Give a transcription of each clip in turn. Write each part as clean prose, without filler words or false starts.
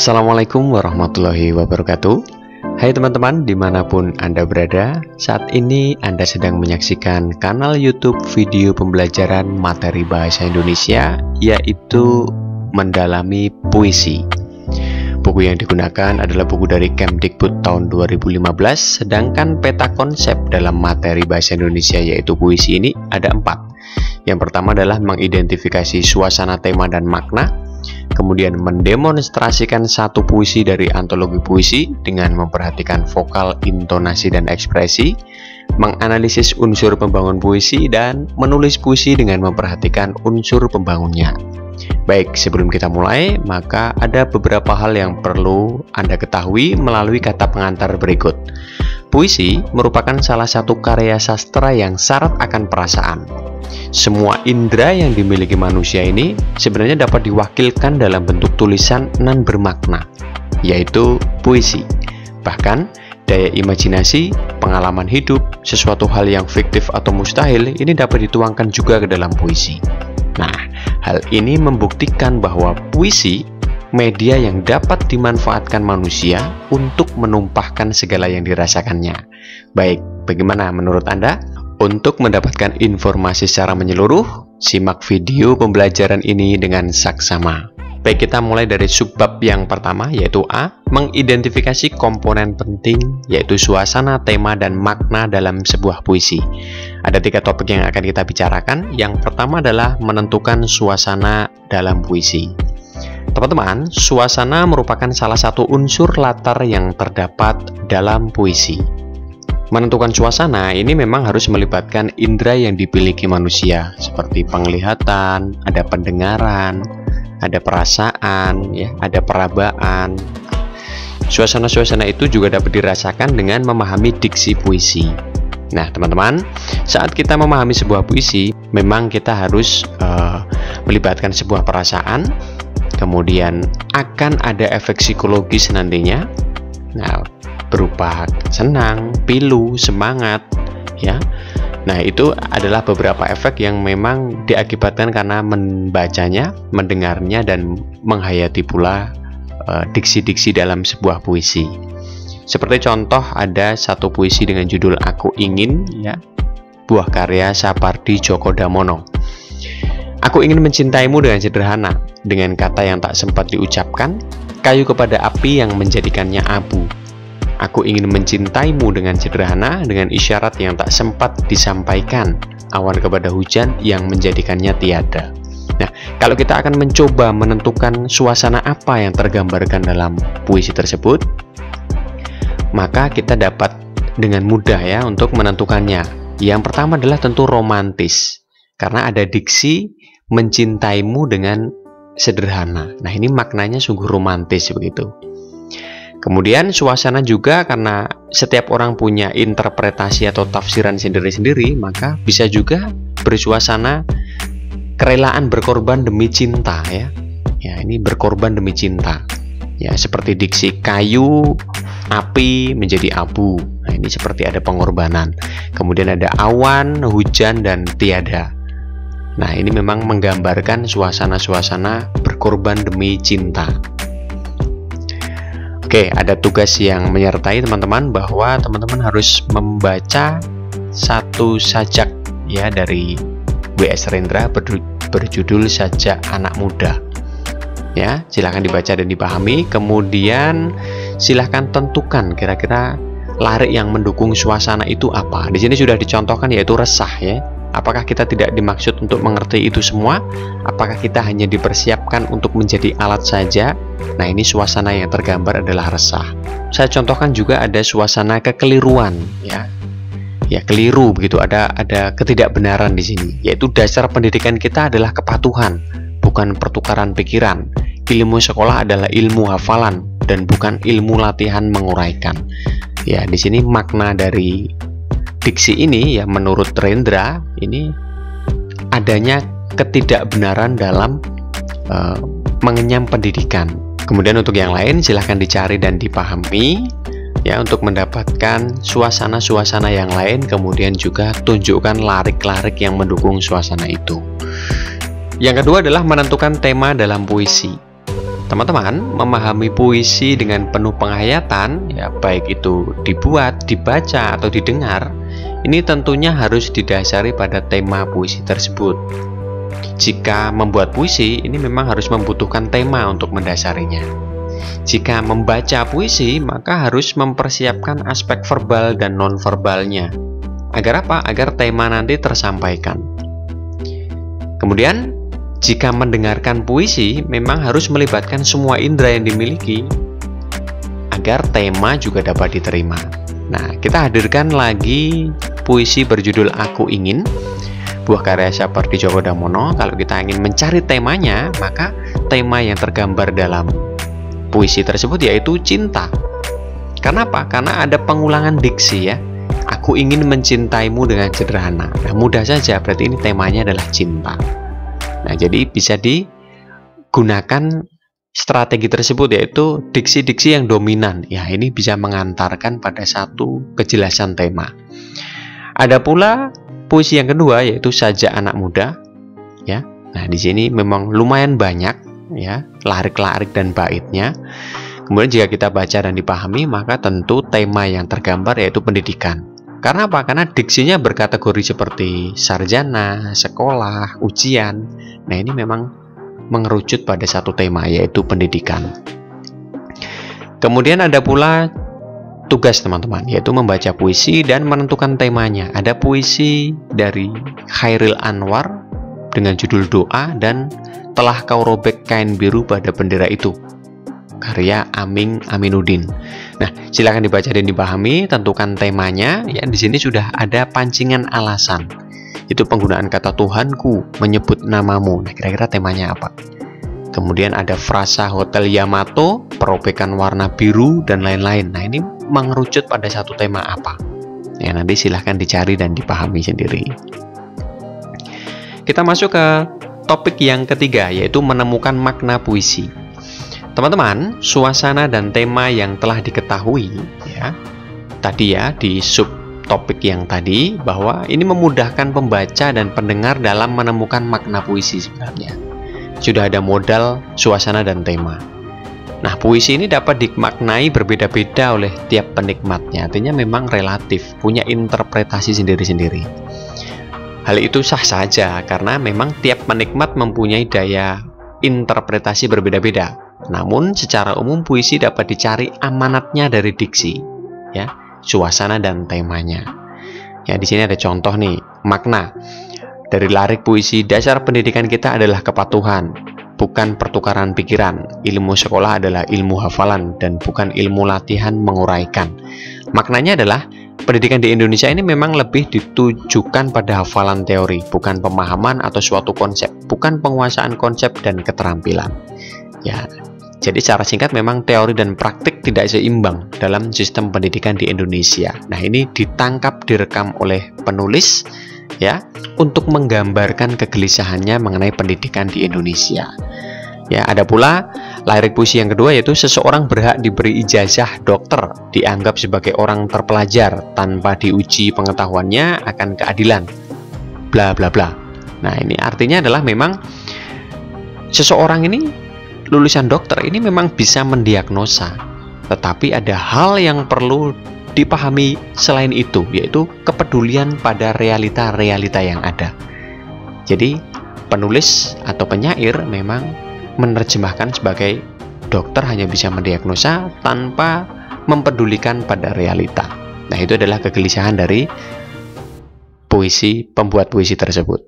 Assalamualaikum warahmatullahi wabarakatuh. Hai teman-teman, dimanapun Anda berada, saat ini Anda sedang menyaksikan kanal YouTube video pembelajaran materi bahasa Indonesia, yaitu Mendalami Puisi. Buku yang digunakan adalah buku dari Kemdikbud tahun 2015, sedangkan peta konsep dalam materi bahasa Indonesia yaitu puisi ini ada 4. Yang pertama adalah mengidentifikasi suasana, tema, dan makna. Kemudian mendemonstrasikan satu puisi dari antologi puisi dengan memperhatikan vokal, intonasi, dan ekspresi, menganalisis unsur pembangun puisi, dan menulis puisi dengan memperhatikan unsur pembangunnya. Baik, sebelum kita mulai, maka ada beberapa hal yang perlu Anda ketahui melalui kata pengantar berikut. Puisi merupakan salah satu karya sastra yang syarat akan perasaan. Semua indera yang dimiliki manusia ini sebenarnya dapat diwakilkan dalam bentuk tulisan nan bermakna, yaitu puisi. Bahkan, daya imajinasi, pengalaman hidup, sesuatu hal yang fiktif atau mustahil ini dapat dituangkan juga ke dalam puisi. Nah, hal ini membuktikan bahwa puisi media yang dapat dimanfaatkan manusia untuk menumpahkan segala yang dirasakannya. Baik, bagaimana menurut Anda? Untuk mendapatkan informasi secara menyeluruh, simak video pembelajaran ini dengan saksama. Baik, kita mulai dari subbab yang pertama, yaitu A. Mengidentifikasi komponen penting, yaitu suasana, tema, dan makna dalam sebuah puisi. Ada 3 topik yang akan kita bicarakan. Yang pertama adalah menentukan suasana dalam puisi. Teman-teman, suasana merupakan salah satu unsur latar yang terdapat dalam puisi. Menentukan suasana ini memang harus melibatkan indera yang dimiliki manusia, seperti penglihatan, ada pendengaran, ada perasaan, ya, ada perabaan. Suasana-suasana itu juga dapat dirasakan dengan memahami diksi puisi. Nah, teman-teman, saat kita memahami sebuah puisi, memang kita harus melibatkan sebuah perasaan, kemudian akan ada efek psikologis nantinya. Nah, berupa senang, pilu, semangat, ya. Nah, itu adalah beberapa efek yang memang diakibatkan karena membacanya, mendengarnya, dan menghayati pula diksi-diksi dalam sebuah puisi. Seperti contoh, ada satu puisi dengan judul Aku Ingin, ya, buah karya Sapardi Djoko Damono. Aku ingin mencintaimu dengan sederhana, dengan kata yang tak sempat diucapkan, kayu kepada api yang menjadikannya abu. Aku ingin mencintaimu dengan sederhana, dengan isyarat yang tak sempat disampaikan, awan kepada hujan yang menjadikannya tiada. Nah, kalau kita akan mencoba menentukan suasana apa yang tergambarkan dalam puisi tersebut, maka kita dapat dengan mudah ya untuk menentukannya. Yang pertama adalah tentu romantis, karena ada diksi mencintaimu dengan sederhana. Nah, ini maknanya sungguh romantis begitu. Kemudian suasana juga karena setiap orang punya interpretasi atau tafsiran sendiri-sendiri, maka bisa juga bersuasana kerelaan berkorban demi cinta, ya. Ya, ini berkorban demi cinta. Ya, seperti diksi kayu, api menjadi abu. Nah, ini seperti ada pengorbanan. Kemudian ada awan, hujan, dan tiada. Nah, ini memang menggambarkan suasana-suasana berkorban demi cinta. Oke, ada tugas yang menyertai teman-teman bahwa teman-teman harus membaca satu sajak ya dari W.S. Rendra berjudul Sajak Anak Muda. Ya, silahkan dibaca dan dipahami. Kemudian silahkan tentukan kira-kira larik yang mendukung suasana itu apa. Di sini sudah dicontohkan yaitu resah ya. Apakah kita tidak dimaksud untuk mengerti itu semua? Apakah kita hanya dipersiapkan untuk menjadi alat saja? Nah, ini suasana yang tergambar adalah resah. Saya contohkan juga ada suasana kekeliruan, ya. Ya, keliru begitu, ada ketidakbenaran di sini, yaitu dasar pendidikan kita adalah kepatuhan, bukan pertukaran pikiran. Ilmu sekolah adalah ilmu hafalan dan bukan ilmu latihan menguraikan. Ya, di sini makna dari diksi ini ya menurut Rendra ini adanya ketidakbenaran dalam mengenyam pendidikan. Kemudian untuk yang lain silahkan dicari dan dipahami ya untuk mendapatkan suasana-suasana yang lain, kemudian juga tunjukkan larik-larik yang mendukung suasana itu. Yang kedua adalah menentukan tema dalam puisi. Teman-teman memahami puisi dengan penuh penghayatan, ya baik itu dibuat, dibaca, atau didengar, ini tentunya harus didasari pada tema puisi tersebut. Jika membuat puisi, ini memang harus membutuhkan tema untuk mendasarinya. Jika membaca puisi, maka harus mempersiapkan aspek verbal dan non-verbalnya. Agar apa? Agar tema nanti tersampaikan. Kemudian, jika mendengarkan puisi, memang harus melibatkan semua indera yang dimiliki agar tema juga dapat diterima. Nah, kita hadirkan lagi puisi berjudul Aku Ingin, buah karya Sapardi Djoko Damono. Kalau kita ingin mencari temanya, maka tema yang tergambar dalam puisi tersebut yaitu cinta. Karena apa? Karena ada pengulangan diksi ya. Aku ingin mencintaimu dengan sederhana. Nah, mudah saja, berarti ini temanya adalah cinta. Nah, jadi bisa digunakan strategi tersebut, yaitu diksi-diksi yang dominan. Ya, ini bisa mengantarkan pada satu kejelasan tema. Ada pula puisi yang kedua, yaitu Sajak Anak Muda. Ya, nah di sini memang lumayan banyak ya larik-larik dan baitnya. Kemudian jika kita baca dan dipahami, maka tentu tema yang tergambar yaitu pendidikan. Karena apa? Karena diksinya berkategori seperti sarjana, sekolah, ujian. Nah, ini memang mengerucut pada satu tema, yaitu pendidikan. Kemudian ada pula tugas teman-teman, yaitu membaca puisi dan menentukan temanya. Ada puisi dari Khairil Anwar dengan judul Doa dan Telah Kau Robek Kain Biru Pada Bendera Itu, karya Aming Aminuddin. Nah, silakan dibaca dan dipahami, tentukan temanya. Ya, di sini sudah ada pancingan alasan. Itu penggunaan kata Tuhanku, menyebut namamu. Nah, kira-kira temanya apa? Kemudian ada frasa Hotel Yamato, perobekan warna biru, dan lain-lain. Nah, ini mengerucut pada satu tema apa? Ya, nanti silahkan dicari dan dipahami sendiri. Kita masuk ke topik yang ketiga, yaitu menemukan makna puisi. Teman-teman, suasana dan tema yang telah diketahui ya tadi ya di subtopik yang tadi, bahwa ini memudahkan pembaca dan pendengar dalam menemukan makna puisi. Sebenarnya sudah ada modal suasana dan tema. Nah, puisi ini dapat dimaknai berbeda-beda oleh tiap penikmatnya. Artinya memang relatif, punya interpretasi sendiri-sendiri. Hal itu sah saja karena memang tiap penikmat mempunyai daya interpretasi berbeda-beda. Namun secara umum puisi dapat dicari amanatnya dari diksi, ya, suasana dan temanya. Ya, di sini ada contoh nih, makna dari larik puisi. Dasar pendidikan kita adalah kepatuhan, bukan pertukaran pikiran. Ilmu sekolah adalah ilmu hafalan dan bukan ilmu latihan menguraikan. Maknanya adalah pendidikan di Indonesia ini memang lebih ditujukan pada hafalan teori, bukan pemahaman atau suatu konsep, bukan penguasaan konsep dan keterampilan. Ya, jadi secara singkat memang teori dan praktik tidak seimbang dalam sistem pendidikan di Indonesia. Nah, ini ditangkap, direkam oleh penulis ya untuk menggambarkan kegelisahannya mengenai pendidikan di Indonesia. Ya, ada pula lirik puisi yang kedua, yaitu seseorang berhak diberi ijazah dokter, dianggap sebagai orang terpelajar tanpa diuji pengetahuannya akan keadilan, bla bla bla. Nah, ini artinya adalah memang seseorang ini lulusan dokter ini memang bisa mendiagnosa, tetapi ada hal yang perlu dipahami selain itu, yaitu kepedulian pada realita-realita yang ada. Jadi penulis atau penyair memang menerjemahkan sebagai dokter hanya bisa mendiagnosa tanpa mempedulikan pada realita. Nah, itu adalah kegelisahan dari puisi, pembuat puisi tersebut.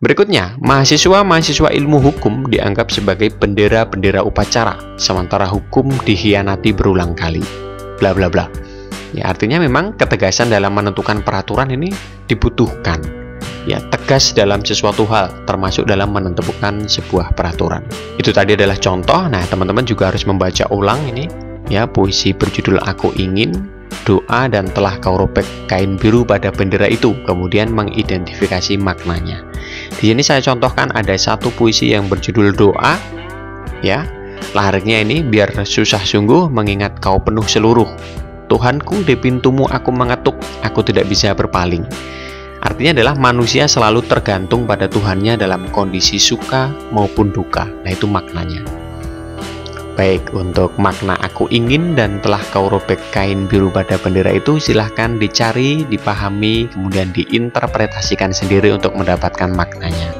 Berikutnya, mahasiswa ilmu hukum dianggap sebagai bendera-bendera upacara, sementara hukum dikhianati berulang kali, bla bla bla. Ya, artinya memang ketegasan dalam menentukan peraturan ini dibutuhkan. Ya, tegas dalam sesuatu hal, termasuk dalam menentukan sebuah peraturan. Itu tadi adalah contoh. Nah, teman-teman juga harus membaca ulang ini ya puisi berjudul Aku Ingin, Doa, dan Telah Kau Robek Kain Biru Pada Bendera Itu, kemudian mengidentifikasi maknanya. Di sini saya contohkan ada satu puisi yang berjudul Doa, ya. Liriknya ini biar susah sungguh mengingat kau penuh seluruh. Tuhanku, di pintumu aku mengetuk, aku tidak bisa berpaling. Artinya adalah manusia selalu tergantung pada Tuhannya dalam kondisi suka maupun duka. Nah, itu maknanya. Baik untuk makna aku ingin dan telah kau robek kain biru pada bendera itu silahkan dicari, dipahami, kemudian diinterpretasikan sendiri untuk mendapatkan maknanya.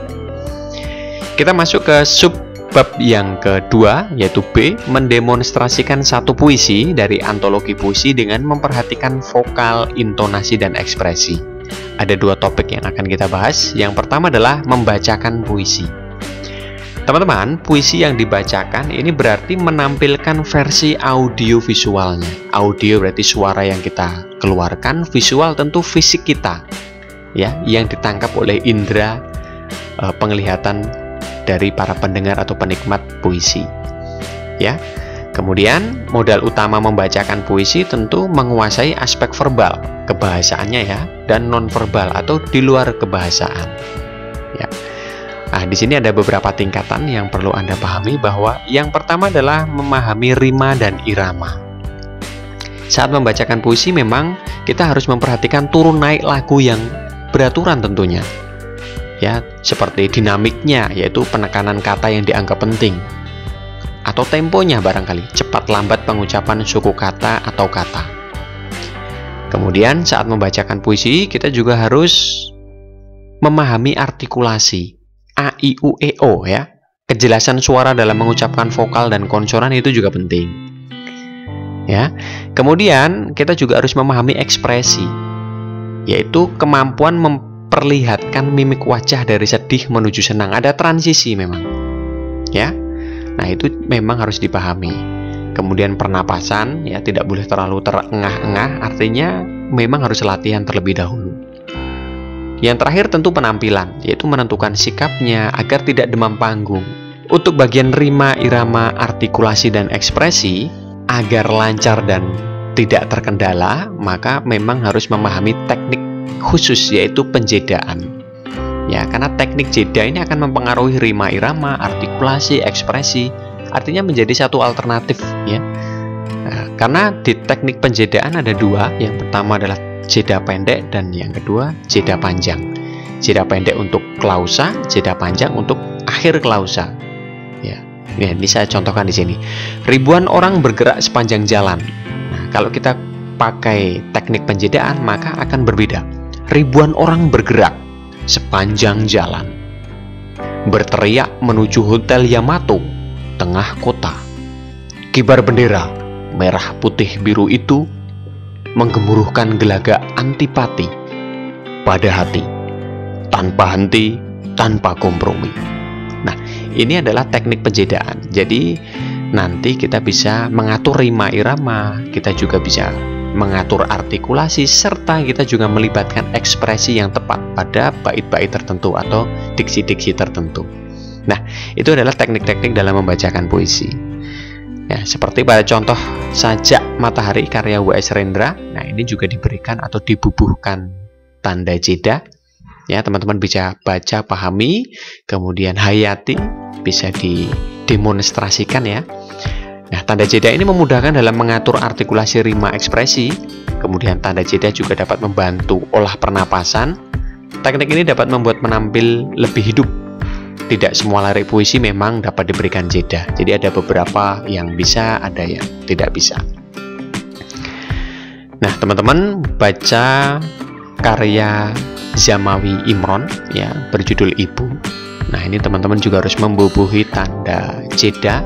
Kita masuk ke subbab yang kedua, yaitu B, mendemonstrasikan satu puisi dari antologi puisi dengan memperhatikan vokal, intonasi, dan ekspresi. Ada dua topik yang akan kita bahas. Yang pertama adalah membacakan puisi. Teman-teman, puisi yang dibacakan ini berarti menampilkan versi audio visualnya. Audio berarti suara yang kita keluarkan, visual tentu fisik kita, ya, yang ditangkap oleh indera penglihatan dari para pendengar atau penikmat puisi. Ya. Kemudian modal utama membacakan puisi tentu menguasai aspek verbal, kebahasaannya ya, dan nonverbal atau di luar kebahasaan. Ya. Nah, di sini ada beberapa tingkatan yang perlu Anda pahami, bahwa yang pertama adalah memahami rima dan irama. Saat membacakan puisi memang kita harus memperhatikan turun naik lagu yang beraturan tentunya. Ya, seperti dinamiknya, yaitu penekanan kata yang dianggap penting. Atau temponya barangkali, cepat lambat pengucapan suku kata atau kata. Kemudian saat membacakan puisi kita juga harus memahami artikulasi. A, I, U, E, O ya. Kejelasan suara dalam mengucapkan vokal dan konsonan itu juga penting. Ya. Kemudian kita juga harus memahami ekspresi, yaitu kemampuan memperlihatkan mimik wajah dari sedih menuju senang. Ada transisi memang. Ya. Nah, itu memang harus dipahami. Kemudian pernapasan ya, tidak boleh terlalu terengah-engah, artinya memang harus latihan terlebih dahulu. Yang terakhir tentu penampilan, yaitu menentukan sikapnya agar tidak demam panggung. Untuk bagian rima, irama, artikulasi, dan ekspresi, agar lancar dan tidak terkendala, maka memang harus memahami teknik khusus, yaitu penjedaan. Ya, karena teknik jeda ini akan mempengaruhi rima, irama, artikulasi, ekspresi, artinya menjadi satu alternatif ya. Nah, karena di teknik penjedaan ada dua, yang pertama adalah jeda pendek dan yang kedua jeda panjang. Jeda pendek untuk klausa, jeda panjang untuk akhir klausa. Ya, ini saya contohkan di sini. Ribuan orang bergerak sepanjang jalan. Nah, kalau kita pakai teknik penjedaan maka akan berbeda. Ribuan orang bergerak sepanjang jalan, berteriak menuju Hotel Yamato, tengah kota. Kibar bendera merah putih biru itu menggemuruhkan gelagak antipati pada hati, tanpa henti, tanpa kompromi. Nah, ini adalah teknik penjedaan. Jadi nanti kita bisa mengatur rima irama, kita juga bisa mengatur artikulasi, serta kita juga melibatkan ekspresi yang tepat pada bait-bait tertentu atau diksi-diksi tertentu. Nah, itu adalah teknik-teknik dalam membacakan puisi. Ya, seperti pada contoh Sajak Matahari karya W.S. Rendra. Nah, ini juga diberikan atau dibubuhkan tanda jeda. Ya, teman-teman bisa baca, pahami, kemudian hayati, bisa didemonstrasikan ya. Nah, tanda jeda ini memudahkan dalam mengatur artikulasi rima ekspresi. Kemudian tanda jeda juga dapat membantu olah pernapasan. Teknik ini dapat membuat menampil lebih hidup. Tidak semua lirik puisi memang dapat diberikan jeda. Jadi ada beberapa yang bisa, ada yang tidak bisa. Nah, teman-teman baca karya Zamawi Imron ya, berjudul Ibu. Nah, ini teman-teman juga harus membubuhi tanda jeda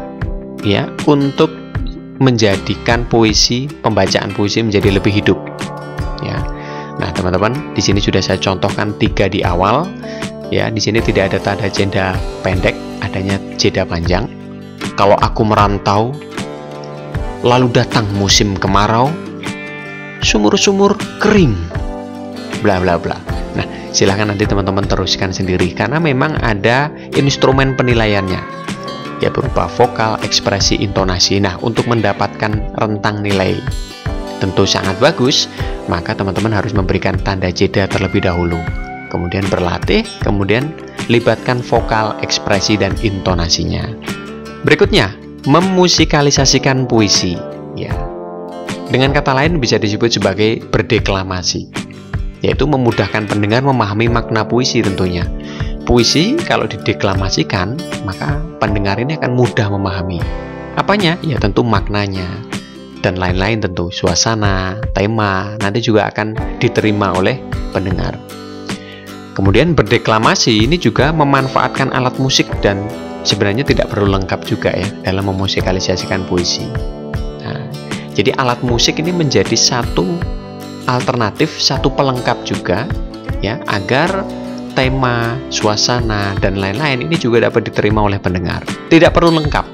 ya, untuk menjadikan puisi, pembacaan puisi menjadi lebih hidup ya. Nah, teman-teman, di sini sudah saya contohkan 3 di awal. Ya, di sini tidak ada tanda jeda pendek, adanya jeda panjang. Kalau aku merantau, lalu datang musim kemarau, sumur-sumur kering, bla bla bla. Nah, silahkan nanti teman-teman teruskan sendiri, karena memang ada instrumen penilaiannya, ya berupa vokal, ekspresi, intonasi. Nah, untuk mendapatkan rentang nilai tentu sangat bagus, maka teman-teman harus memberikan tanda jeda terlebih dahulu. Kemudian berlatih, kemudian libatkan vokal, ekspresi, dan intonasinya. Berikutnya, memusikalisasikan puisi. Ya, dengan kata lain bisa disebut sebagai berdeklamasi, yaitu memudahkan pendengar memahami makna puisi tentunya. Puisi kalau dideklamasikan, maka pendengar ini akan mudah memahami. Apanya? Ya tentu maknanya dan lain-lain, tentu suasana, tema nanti juga akan diterima oleh pendengar. Kemudian berdeklamasi ini juga memanfaatkan alat musik dan sebenarnya tidak perlu lengkap juga ya dalam memusikalisasikan puisi. Nah, jadi alat musik ini menjadi satu alternatif, satu pelengkap juga ya, agar tema, suasana, dan lain-lain ini juga dapat diterima oleh pendengar. Tidak perlu lengkap,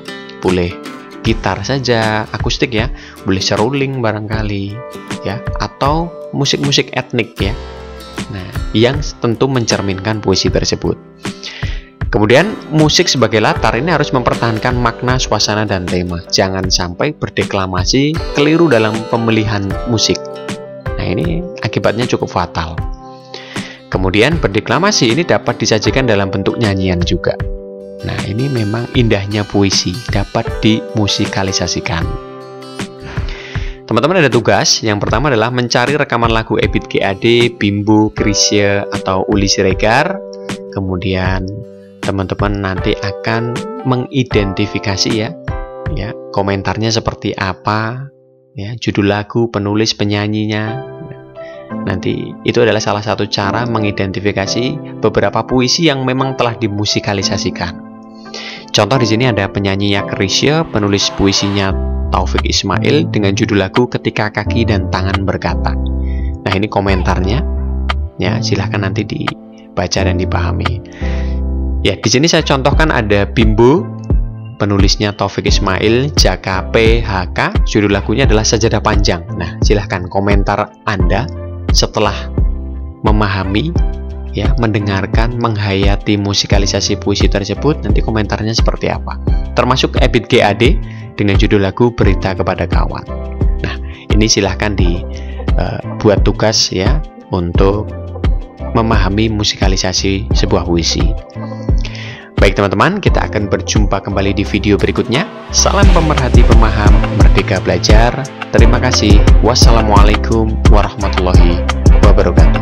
boleh gitar saja, akustik ya, boleh seruling barangkali ya, atau musik-musik etnik ya. Nah, yang tentu mencerminkan puisi tersebut. Kemudian musik sebagai latar ini harus mempertahankan makna, suasana, dan tema. Jangan sampai berdeklamasi keliru dalam pemilihan musik. Nah, ini akibatnya cukup fatal. Kemudian berdeklamasi ini dapat disajikan dalam bentuk nyanyian juga. Nah, ini memang indahnya puisi, dapat dimusikalisasikan. Teman-teman ada tugas, yang pertama adalah mencari rekaman lagu Ebit GAD, Bimbo, Chrisye, atau Uli Siregar. Kemudian teman-teman nanti akan mengidentifikasi ya, komentarnya seperti apa, ya, judul lagu, penulis, penyanyinya. Nanti itu adalah salah satu cara mengidentifikasi beberapa puisi yang memang telah dimusikalisasikan. Contoh di sini ada penyanyinya Chrisye, penulis puisinya Taufik Ismail dengan judul lagu Ketika Kaki dan Tangan Berkata. Nah, ini komentarnya. Ya, silahkan nanti dibaca dan dipahami. Ya, di sini saya contohkan ada Bimbo, penulisnya Taufik Ismail, Jaka PHK, judul lagunya adalah Sajadah Panjang. Nah, silahkan komentar Anda setelah memahami, ya, mendengarkan, menghayati musikalisasi puisi tersebut, nanti komentarnya seperti apa. Termasuk Ebit GAD dengan judul lagu Berita Kepada Kawan. Nah, ini silahkan dibuat tugas ya untuk memahami musikalisasi sebuah puisi. Baik teman-teman, kita akan berjumpa kembali di video berikutnya. Salam pemerhati pemaham, merdeka belajar. Terima kasih. Wassalamualaikum warahmatullahi wabarakatuh.